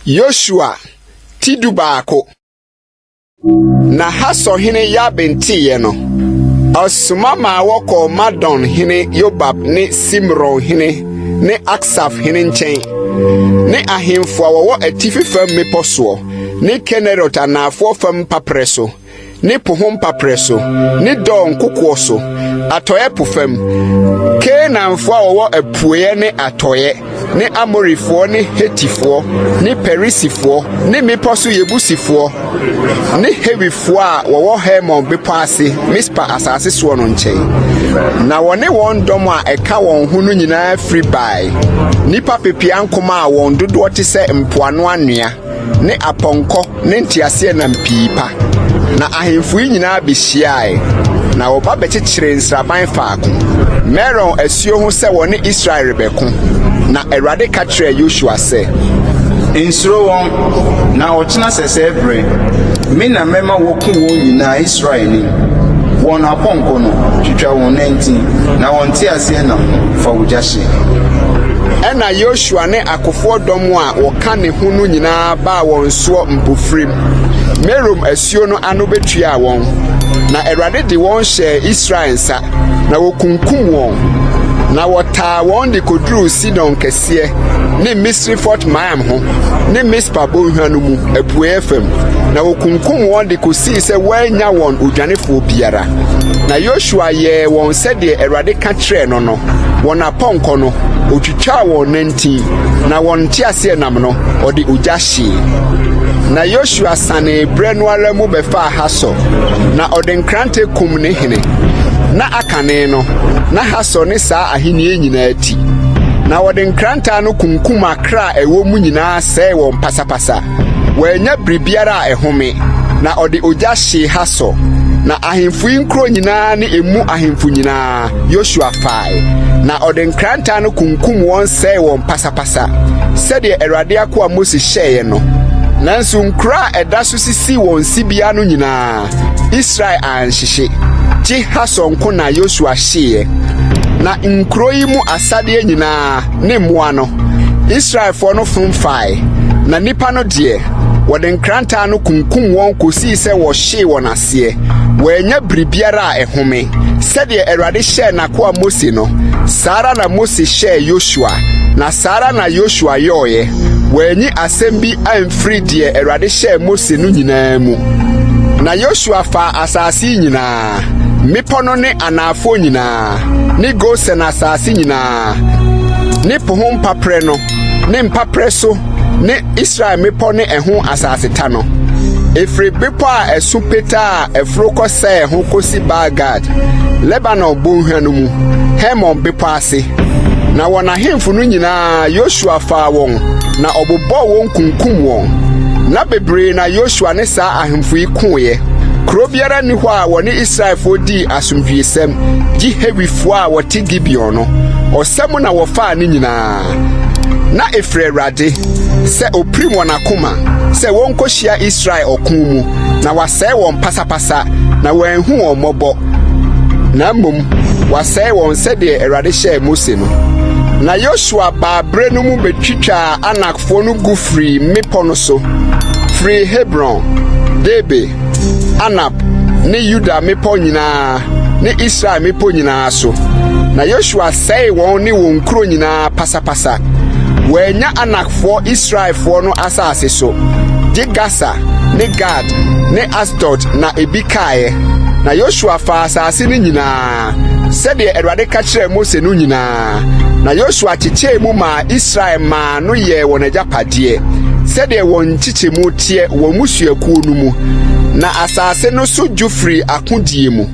Yoshua Tidubako na haso hine yabentiye no osumama woko Madon hine Yobab ne Simron hine ne Aksaf hine nchen ne ahemfo a wowo atifi fam meposo ne Kenerot anafo fam papreso ne pohom papreso ne don kokwoso atoye pofam Kenanfo a wowo apuye ne atoye ne Amorifo ne Hetifo ne Perisifo ne meposo Yebusifo ne Hewifo a wowo Hemon bepase Mispa asase so no nchen na wone won dom a eka won hunu nyina free by nipa pepia nkoma a won dodo te se mpoano anua ne aponko ne ntiase na mpipa na ahemfu nyina behyiae na oba bekyekire nsraban faako Meron asuo ho se wone Israel rebeko na Erade ka kire Yoshua se insuro won na ochina sese bre me na mema woku won nyina Israel ni won aponko no twitwa won 19 na won ti ase na fa wujahye ena Yoshua ne akofo dom a woka ne hunu nyina ba won so mpofrim Merom asuo no ano betua won na Erade de won hye Israel nsa na wokunkum won na wota won de kodru Sidon kese ne Misri Fort Mayam ho ne Mispa bonhwanu mu apue fam na wokunkum won de kosi se wanya won odwanefo biara na Yoshua ye won sede Erade ka kire no no won aponko no otwitwa won 19 na won tiase nam no ode ojahye na Yoshua sane breno ala mu befa haso na ode nkrante kum ne hene na akane no na haso ne saa ahenie nyina ati na ode nkranta no kunkum akra ewo mu nyina se won pasapasa wanya bribiara a ehome na ode ojahye haso na ahemfu nkro nyina ne emu ahemfu nyina Yoshua fai na ode nkranta no kunkum won se won pasapasa sede Erade akwa Moses hyeye no nanso nkra edaso sisi won sibia no nyina Israel anhyehye ji hasonko na Yoshua hyeye na nkro yi mu asade nyina ne moa no Israel fo no fomfai na nipa no de wode nkranta no kunkum won kosi se wo hye won ase wanya bribiara a ehome sede Erade hye na kwa Moses no Sara na Moses hye Yoshua na Sara na Yoshua yoye wanyi asembi amfri de Erade hye Moses no nyina mu na Yoshua fa asase nyina mipono ne anafo nyina ne Gosen asase nyina ne pohom papre no ne mpapre so ne Israel mipo ne eho asase ta no efre bepo a esupeta a efroko se ho kosi Bagad Lebanon bonhwanu mu Hemon bepo ase na wona hemfu no nyina Yoshua fa won na obobo won kunkum won na bebre na Yoshua ne saa ahemfu yi koye krobiara ni ho a woni Israel fo di asomdwiesem gi hewifo a wote Gibeon no osem na wofa ne nyina na efre Erade se oprim wona koma se won kohia Israel okun mu na wasɛe won pasapasa na wanhu won mobo na mum wasɛe won sede Erade hye Moses no na Yoshua ba bre no mu betwitwa Anakfo no gufri mepo no so free Hebron Debe Anab ne Yuda mepo nyina ne Israel mepo nyina so na Yoshua sɛe won ne won kro nyina pasapasa wanya Anakfo Israelfo no asase so di Gaza ne Gad ne Asdod na ebikae na Yoshua fa asase ne nyina sede Erade ka kire Moses no nyina na Yoshua chiche mu ma Israel ma no ye won ajapade sede won chiche mu tie won musuakuo no mu na asase no so jufri akodie mu